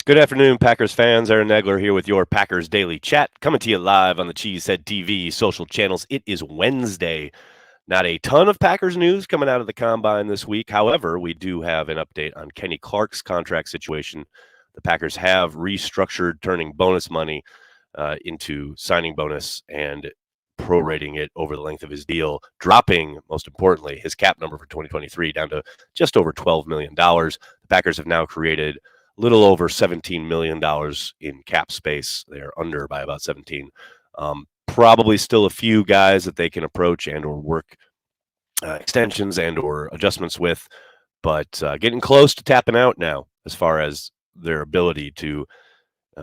Good afternoon, Packers fans. Aaron Nagler here with your Packers Daily Chat, coming to you live on the Cheesehead TV social channels. It is Wednesday. Not a ton of Packers news coming out of the Combine this week. However, we do have an update on Kenny Clark's contract situation. The Packers have restructured turning bonus money into signing bonus and prorating it over the length of his deal, dropping, most importantly, his cap number for 2023 down to just over $12 million. The Packers have now created a little over $17 million in cap space. They are under by about 17. Probably still a few guys that they can approach and or work extensions and or adjustments with, but getting close to tapping out now as far as their ability to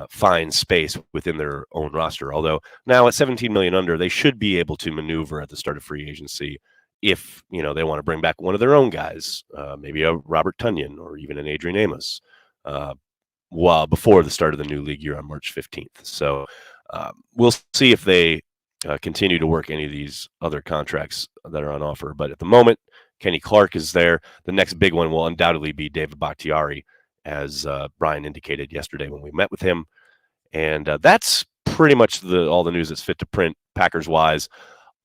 find space within their own roster. Although now at 17 million under, they should be able to maneuver at the start of free agency if they want to bring back one of their own guys, maybe a Robert Tonyan or even an Adrian Amos, while before the start of the new league year on March 15th. So we'll see if they continue to work any of these other contracts that are on offer. But at the moment, Kenny Clark is there. The next big one will undoubtedly be David Bakhtiari, as Brian indicated yesterday when we met with him. And that's pretty much all the news that's fit to print Packers-wise,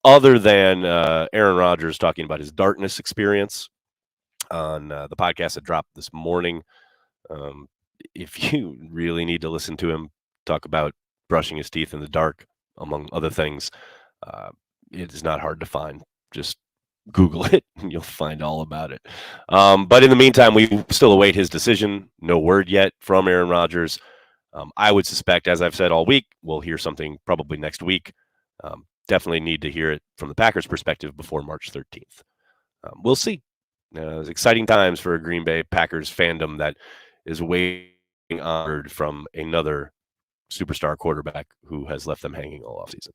other than Aaron Rodgers talking about his darkness experience on the podcast that dropped this morning. If you really need to listen to him talk about brushing his teeth in the dark, among other things, it is not hard to find. Just Google it and you'll find all about it. But in the meantime, we still await his decision. No word yet from Aaron Rodgers. I would suspect, as I've said all week, we'll hear something probably next week. Definitely need to hear it from the Packers' perspective before March 13th. We'll see. It's exciting times for a Green Bay Packers fandom that is waiting honored from another superstar quarterback who has left them hanging all offseason.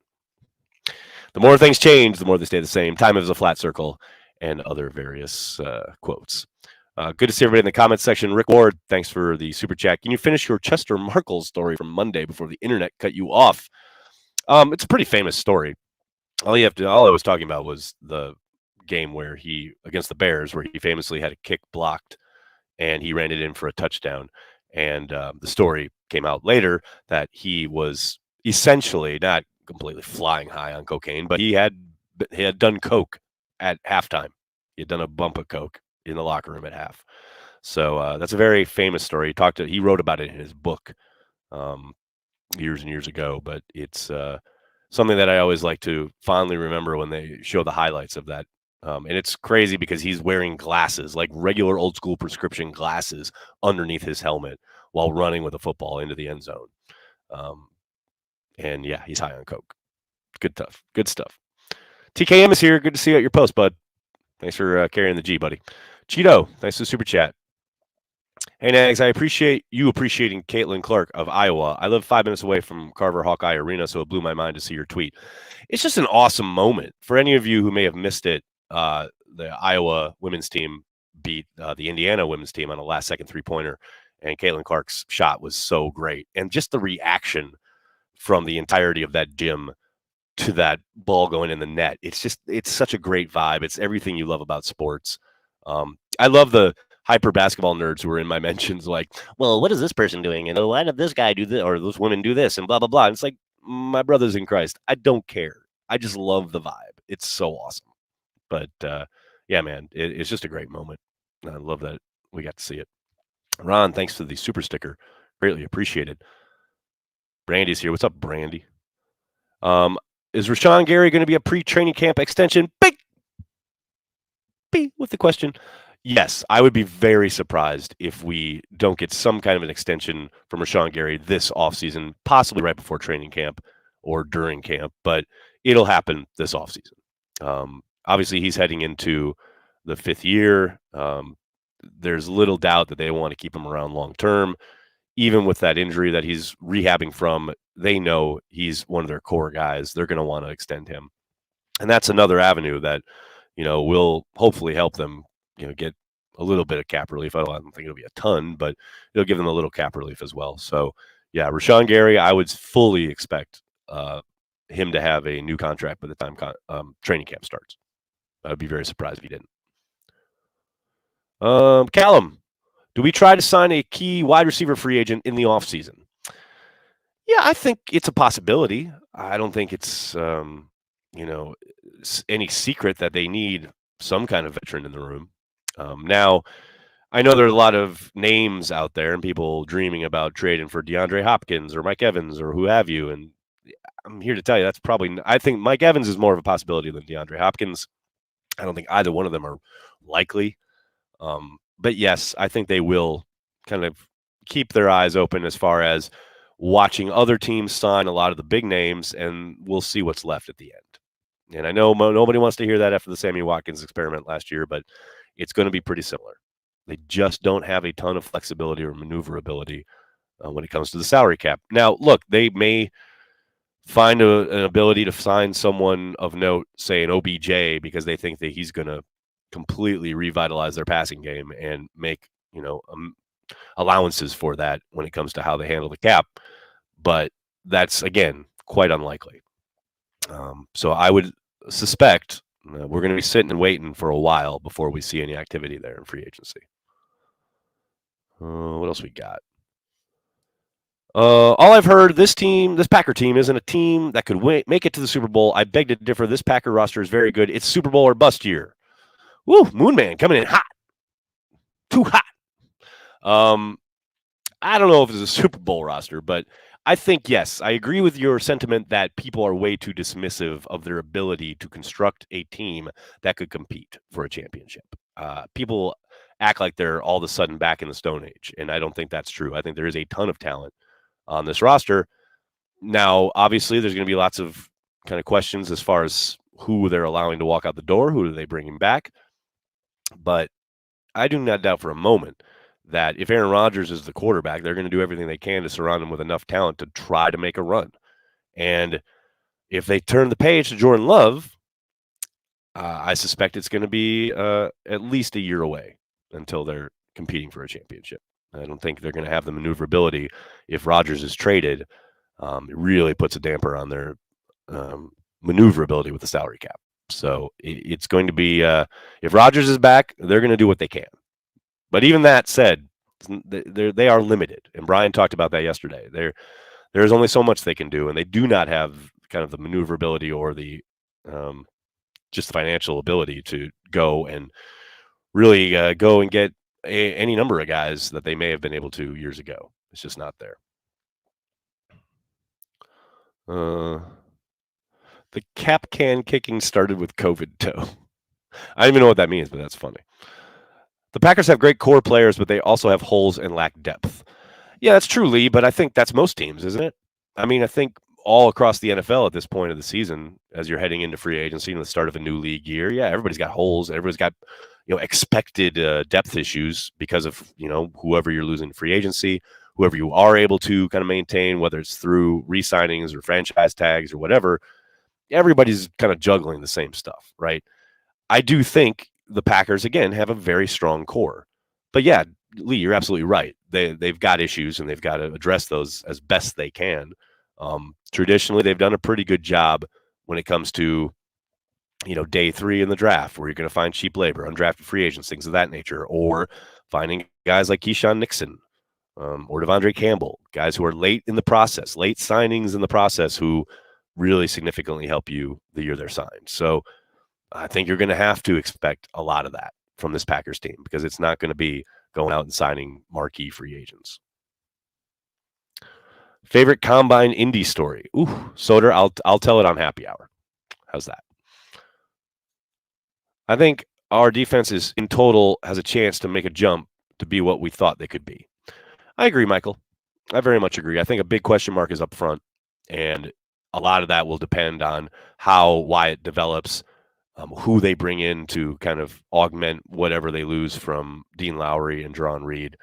The more things change, the more they stay the same. Time is a flat circle, and other various quotes. Good to see everybody in the comments section. Rick Ward, thanks for the super chat. Can you finish your Chester Markle story from Monday before the internet cut you off? It's a pretty famous story. All I was talking about was the game where against the Bears, where he famously had a kick blocked and he ran it in for a touchdown. And the story came out later that he was essentially not completely flying high on cocaine, but he had done coke at halftime. He had done a bump of coke in the locker room at half. So that's a very famous story. He wrote about it in his book years and years ago, but it's something that I always like to fondly remember when they show the highlights of that. And it's crazy because he's wearing glasses, like regular old school prescription glasses underneath his helmet while running with a football into the end zone. And yeah, he's high on coke. Good stuff. TKM is here. Good to see you at your post, bud. Thanks for carrying the G, buddy. Cheeto, thanks for the super chat. Hey, Nags, I appreciate you appreciating Caitlin Clark of Iowa. I live 5 minutes away from Carver Hawkeye Arena, so it blew my mind to see your tweet. It's just an awesome moment. For any of you who may have missed it, the Iowa women's team beat the Indiana women's team on a last-second three-pointer, and Caitlin Clark's shot was so great. And just the reaction from the entirety of that gym to that ball going in the net, it's such a great vibe. It's everything you love about sports. I love the hyper basketball nerds who are in my mentions like, well, what is this person doing? And why did this guy do this or those women do this and blah, blah, blah. And it's like, my brothers in Christ, I don't care. I just love the vibe. It's so awesome. But yeah, man, it's just a great moment. I love that we got to see it. Ron, thanks for the super sticker. Greatly appreciated. Brandy's here. What's up, Brandy? Is Rashawn Gary going to be a pre-training camp extension? Big with the question. Yes, I would be very surprised if we don't get some kind of an extension from Rashawn Gary this offseason, possibly right before training camp or during camp, but it'll happen this offseason. Obviously, he's heading into the 5th year. There's little doubt that they want to keep him around long term. Even with that injury that he's rehabbing from, they know he's one of their core guys. They're going to want to extend him. And that's another avenue that, will hopefully help them, get a little bit of cap relief. I don't think it'll be a ton, but it'll give them a little cap relief as well. So, yeah, Rashawn Gary, I would fully expect him to have a new contract by the time training camp starts. I would be very surprised if he didn't. Callum, Do we try to sign a key wide receiver free agent in the offseason? Yeah, I think it's a possibility. I don't think it's you know any secret that they need some kind of veteran in the room. Now, I know there are a lot of names out there and people dreaming about trading for DeAndre Hopkins or Mike Evans or who have you. And I'm here to tell you that's probably, I think Mike Evans is more of a possibility than DeAndre Hopkins. I don't think either one of them are likely. But yes, I think they will kind of keep their eyes open as far as watching other teams sign a lot of the big names, and we'll see what's left at the end. And I know nobody wants to hear that after the Sammy Watkins experiment last year, but it's going to be pretty similar. They just don't have a ton of flexibility or maneuverability when it comes to the salary cap. Now, look, they may find an ability to sign someone of note, say an OBJ, because they think that he's going to completely revitalize their passing game and make allowances for that when it comes to how they handle the cap. But that's again quite unlikely. So I would suspect we're going to be sitting and waiting for a while before we see any activity there in free agency. What else we got? All I've heard, this Packer team, isn't a team that could make it to the Super Bowl. I beg to differ. This Packer roster is very good. It's Super Bowl or bust year. Woo, Moonman coming in hot, too hot. I don't know if it's a Super Bowl roster, but I think, yes, I agree with your sentiment that people are way too dismissive of their ability to construct a team that could compete for a championship. People act like they're all of a sudden back in the Stone Age, and I don't think that's true. I think there is a ton of talent on this roster. Now, obviously, there's going to be lots of kind of questions as far as who they're allowing to walk out the door, who are they bringing back. But I do not doubt for a moment that if Aaron Rodgers is the quarterback, they're going to do everything they can to surround him with enough talent to try to make a run. And if they turn the page to Jordan Love, I suspect it's going to be at least a year away until they're competing for a championship. I don't think they're going to have the maneuverability if Rodgers is traded. It really puts a damper on their maneuverability with the salary cap. So it's going to be if Rodgers is back, they're going to do what they can. But even that said, they are limited, and Brian talked about that yesterday. There's only so much they can do, and they do not have kind of the maneuverability or the just the financial ability to go and really go and get any number of guys that they may have been able to years ago. It's just not there. The cap can kicking started with COVID toe. I don't even know what that means, but that's funny. The Packers have great core players, but they also have holes and lack depth. Yeah, that's true, Lee, but I think that's most teams, isn't it? I mean, I think all across the NFL at this point of the season, as you're heading into free agency and the start of a new league year, yeah, everybody's got holes. Everybody's got expected depth issues because of whoever you're losing free agency, whoever you are able to kind of maintain, whether it's through re-signings or franchise tags or whatever. Everybody's kind of juggling the same stuff, right? I do think the Packers, again, have a very strong core. But yeah, Lee, you're absolutely right. They've got issues, and they've got to address those as best they can. Traditionally, they've done a pretty good job when it comes to, day 3 in the draft, where you're going to find cheap labor, undrafted free agents, things of that nature, or finding guys like Keyshawn Nixon or Devondre Campbell, guys who are late in the process, late signings in the process, who really significantly help you the year they're signed. So I think you're going to have to expect a lot of that from this Packers team, because it's not going to be going out and signing marquee free agents. Favorite combine indie story? Ooh, Soder, I'll tell it on happy hour. How's that? I think our defense is in total has a chance to make a jump to be what we thought they could be. I agree, Michael. I very much agree. I think a big question mark is up front, and a lot of that will depend on how Wyatt develops, who they bring in to kind of augment whatever they lose from Dean Lowry and Jaron Reed.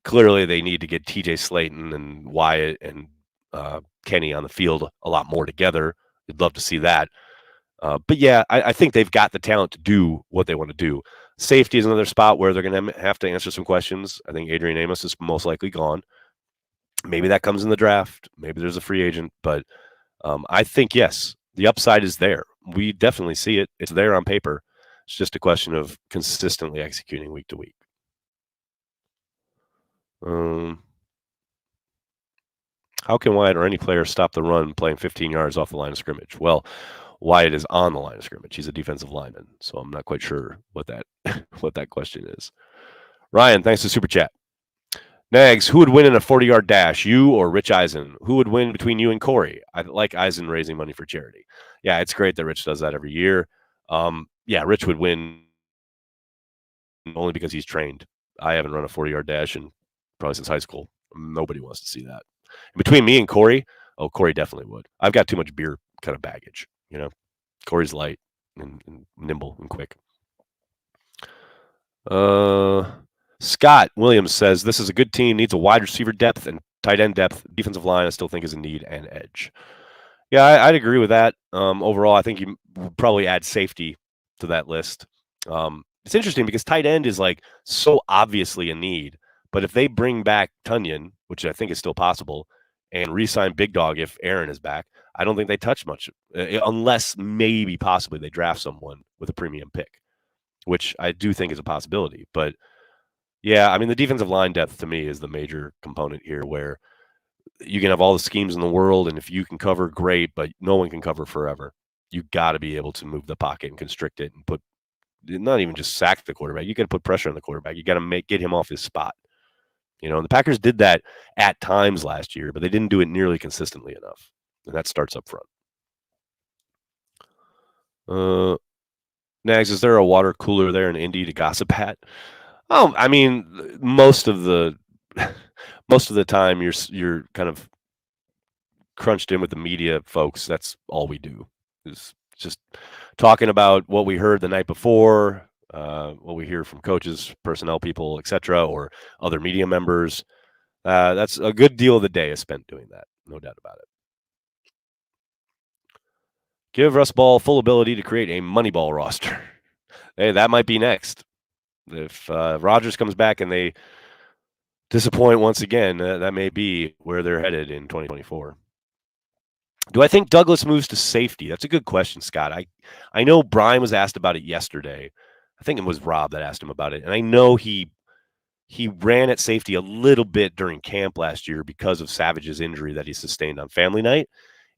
Clearly, they need to get TJ Slayton and Wyatt and Kenny on the field a lot more together. You'd love to see that. But yeah, I think they've got the talent to do what they want to do. Safety is another spot where they're going to have to answer some questions. I think Adrian Amos is most likely gone. Maybe that comes in the draft. Maybe there's a free agent. But I think, yes, the upside is there. We definitely see it. It's there on paper. It's just a question of consistently executing week to week. Um, how can Wyatt or any player stop the run playing 15 yards off the line of scrimmage? Well, Wyatt is on the line of scrimmage. He's a defensive lineman, so I'm not quite sure what that what that question is. Ryan, thanks for super chat. Nags, who would win in a 40-yard dash, you or Rich Eisen? Who would win between you and Corey? I like Eisen raising money for charity. Yeah, it's great that Rich does that every year. Yeah, Rich would win only because he's trained. I haven't run a 40-yard dash in probably since high school. Nobody wants to see that. Between me and Corey, Corey definitely would. I've got too much beer kind of baggage, you know. Corey's light and nimble and quick. Scott Williams says this is a good team, needs a wide receiver depth and tight end depth. Defensive line I still think is in need and edge. Yeah, I'd agree with that. Overall, I think you would probably add safety to that list. It's interesting because tight end is like so obviously a need, but if they bring back Tunyon, which I think is still possible, and re-sign Big Dog if Aaron is back, I don't think they touch much unless maybe possibly they draft someone with a premium pick, which I do think is a possibility. But yeah, I mean, the defensive line depth to me is the major component here where you can have all the schemes in the world, and if you can cover, great, but no one can cover forever. You got to be able to move the pocket and constrict it and put not even just sack the quarterback. You got to put pressure on the quarterback. You got to get him off his spot. You know, and the Packers did that at times last year, but they didn't do it nearly consistently enough, and that starts up front. Nags, is there a water cooler there in Indy to gossip at? Oh, I mean, most of the time you're kind of crunched in with the media folks. That's all we do is just talking about what we heard the night before, what we hear from coaches, personnel people, etc., or other media members. That's a good deal of the day is spent doing that. No doubt about it. Give Russ Ball full ability to create a Moneyball roster. Hey, that might be next. If Rodgers comes back and they disappoint once again, that may be where they're headed in 2024. Do I think Douglas moves to safety? That's a good question, Scott. I know Brian was asked about it yesterday. I think it was Rob that asked him about it. And I know he ran at safety a little bit during camp last year because of Savage's injury that he sustained on family night.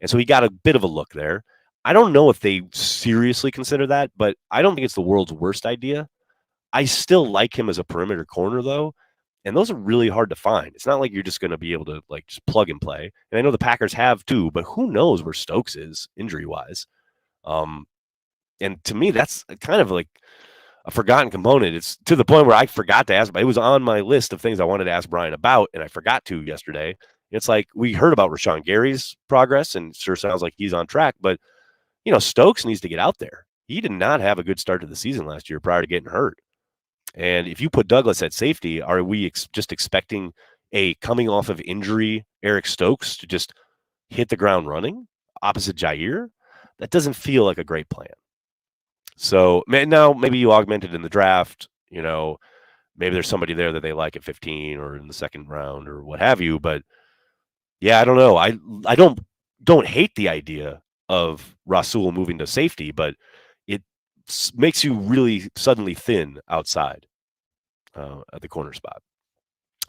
And so he got a bit of a look there. I don't know if they seriously consider that, but I don't think it's the world's worst idea. I still like him as a perimeter corner, though. And those are really hard to find. It's not like you're just going to be able to like just plug and play. And I know the Packers have too, but who knows where Stokes is injury-wise. And to me, that's kind of like a forgotten component. It's to the point where I forgot to ask. It was on my list of things I wanted to ask Brian about, and I forgot to yesterday. It's like we heard about Rashawn Gary's progress, and it sure sounds like he's on track. But, you know, Stokes needs to get out there. He did not have a good start to the season last year prior to getting hurt. And if you put Douglas at safety, are we just expecting a coming off of injury Eric Stokes to just hit the ground running opposite Jair? That doesn't feel like a great plan. So now maybe you augment it in the draft, you know, maybe there's somebody there that they like at 15 or in the second round or what have you. But yeah, I don't know. I don't hate the idea of Rasul moving to safety, but it makes you really suddenly thin outside at the corner spot.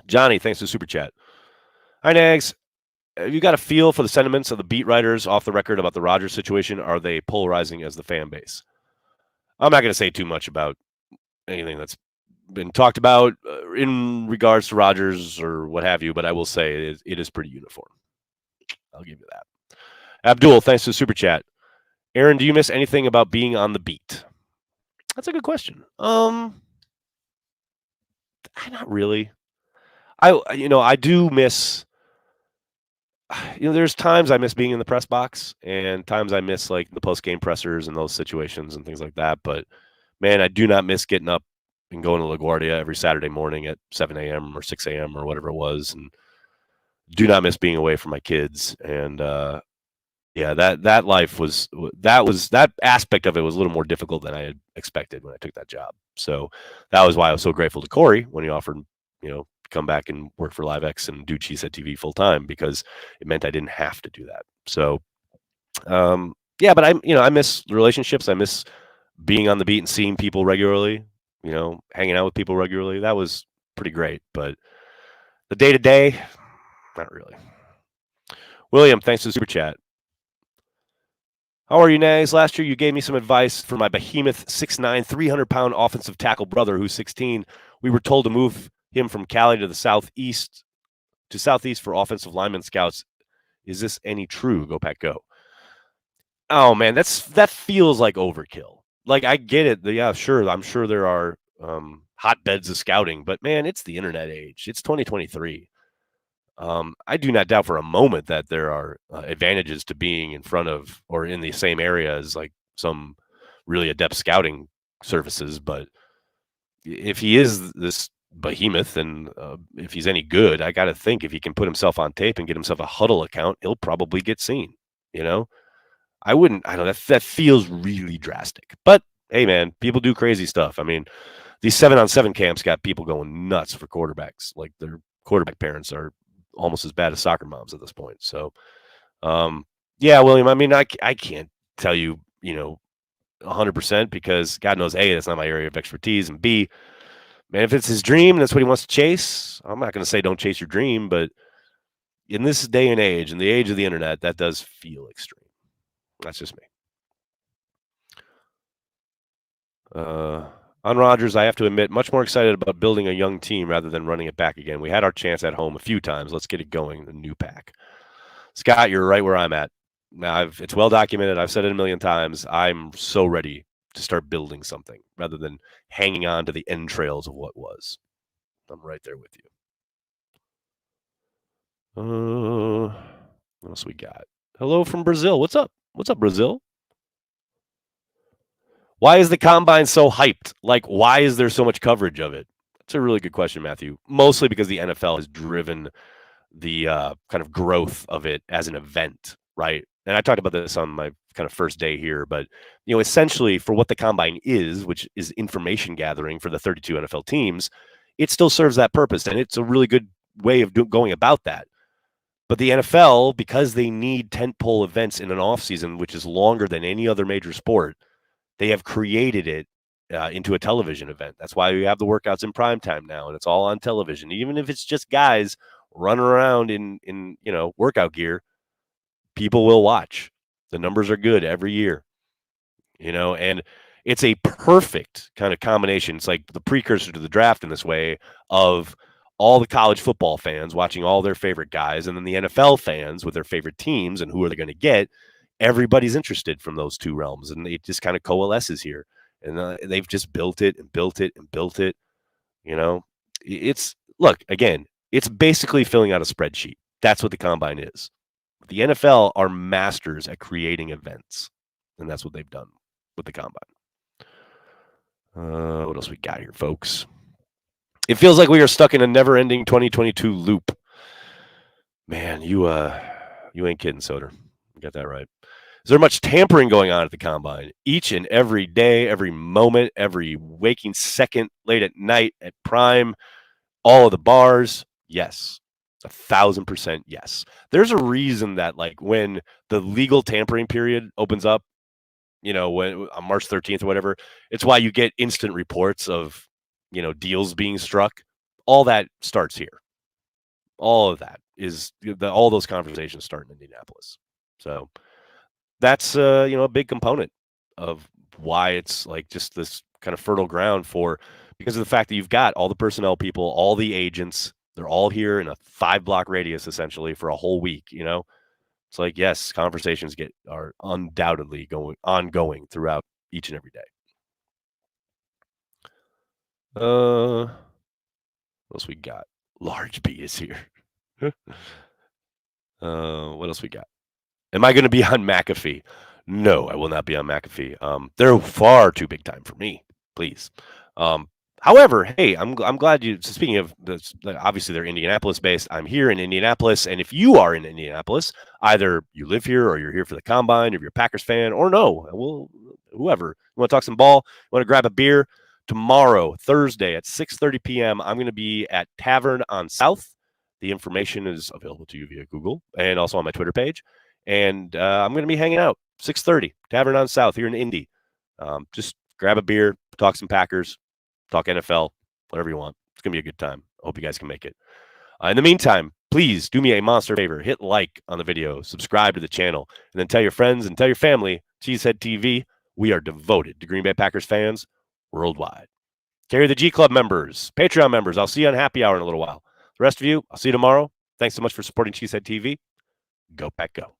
Johnny, thanks for the super chat. Hi, Nags. Have you got a feel for the sentiments of the beat writers off the record about the Rodgers situation? Are they polarizing as the fan base? I'm not going to say too much about anything that's been talked about in regards to Rodgers or what have you, but I will say it is pretty uniform. I'll give you that. Abdul, thanks for the super chat. Aaron, do you miss anything about being on the beat? That's a good question. Not really. I do miss. There's times I miss being in the press box, and times I miss like the post game pressers and those situations and things like that. But man, I do not miss getting up and going to LaGuardia every Saturday morning at 7 a.m. or 6 a.m. or whatever it was, and do not miss being away from my kids. And yeah, that life that aspect of it was a little more difficult than I had expected when I took that job. So that was why I was so grateful to Corey when he offered, come back and work for LiveX and do Cheesehead TV full time, because it meant I didn't have to do that. So, yeah, but I miss relationships. I miss being on the beat and seeing people regularly, hanging out with people regularly. That was pretty great. But The day-to-day, not really. William, thanks for the super chat. How are you, Nags? Last year, you gave me some advice for my behemoth 6'9", 300-pound offensive tackle brother who's 16. We were told to move him from Cali to the southeast for offensive lineman scouts. Is this any true? Go Pack Go. Oh man, that feels like overkill. Like I get it. Yeah, sure. I'm sure there are hotbeds of scouting, but man, it's the internet age. It's 2023. I do not doubt for a moment that there are advantages to being in front of or in the same area as like some really adept scouting services. But if he is this behemoth and if he's any good, I got to think if he can put himself on tape and get himself a Huddle account, he'll probably get seen. You know, I wouldn't. I don't know. That feels really drastic. But hey, man, people do crazy stuff. I mean, these 7-on-7 camps got people going nuts for quarterbacks. Like their quarterback parents are almost as bad as soccer moms at this point. So, yeah, William. I mean, I can't tell you, 100% because God knows, A, that's not my area of expertise, and B, man, if it's his dream and that's what he wants to chase, I'm not going to say don't chase your dream, but in this day and age, in the age of the internet, that does feel extreme. That's just me. On Rodgers, I have to admit, much more excited about building a young team rather than running it back again. We had our chance at home a few times. Let's get it going. The new pack. Scott, you're right where I'm at. Now, it's well documented. I've said it a million times. I'm so ready to start building something rather than hanging on to the entrails of what was. I'm right there with you. What else we got? Hello from Brazil. What's up? What's up, Brazil? Why is the combine so hyped? Like, why is there so much coverage of it? That's a really good question, Matthew. Mostly because the NFL has driven the kind of growth of it as an event, right? And I talked about this on my kind of first day here, but essentially for what the combine is, which is information gathering for the 32 NFL teams, it still serves that purpose, and it's a really good way of going about that. But the NFL, because they need tentpole events in an offseason, which is longer than any other major sport, they have created it into a television event. That's why we have the workouts in prime time now, and it's all on television. Even if it's just guys running around in workout gear, people will watch. The numbers are good every year, and it's a perfect kind of combination. It's like the precursor to the draft in this way of all the college football fans watching all their favorite guys, and then the NFL fans with their favorite teams and who are they going to get. Everybody's interested from those two realms, and it just kind of coalesces here. And they've just built it and built it and built it. Look, again, it's basically filling out a spreadsheet. That's what the combine is. The NFL are masters at creating events, and that's what they've done with the combine. What else we got here, folks? It feels like we are stuck in a never-ending 2022 loop. Man, you ain't kidding, Soder. You got that right. Is there much tampering going on at the combine? Each and every day, every moment, every waking second, late at night, at prime, all of the bars? Yes. 1,000% yes. There's a reason that like when the legal tampering period opens up, when on March 13th or whatever, it's why you get instant reports of, deals being struck. All that starts here. All of that is all those conversations start in Indianapolis. So that's a big component of why it's like just this kind of fertile ground because of the fact that you've got all the personnel people, all the agents, they're all here in a 5-block radius essentially for a whole week. It's like, yes, conversations are undoubtedly ongoing throughout each and every day. What else we got? Large B is here. What else we got? Am I going to be on McAfee? No, I will not be on McAfee. They're far too big time for me. Please. However, hey, I'm glad you. So speaking of this, obviously they're Indianapolis based. I'm here in Indianapolis, and if you are in Indianapolis, either you live here or you're here for the combine, if you're a Packers fan, or no, whoever you want to talk some ball, you want to grab a beer. Tomorrow, Thursday at 6:30 p.m., I'm going to be at Tavern on South. The information is available to you via Google and also on my Twitter page. And I'm going to be hanging out 6:30 Tavern on South here in Indy. Just grab a beer, talk some Packers, talk NFL, whatever you want. It's going to be a good time. I hope you guys can make it. In the meantime, please do me a monster favor. Hit like on the video, subscribe to the channel, and then tell your friends and tell your family, Cheesehead TV, we are devoted to Green Bay Packers fans worldwide. Carry the G Club members, Patreon members. I'll see you on Happy Hour in a little while. The rest of you, I'll see you tomorrow. Thanks so much for supporting Cheesehead TV. Go Pack Go.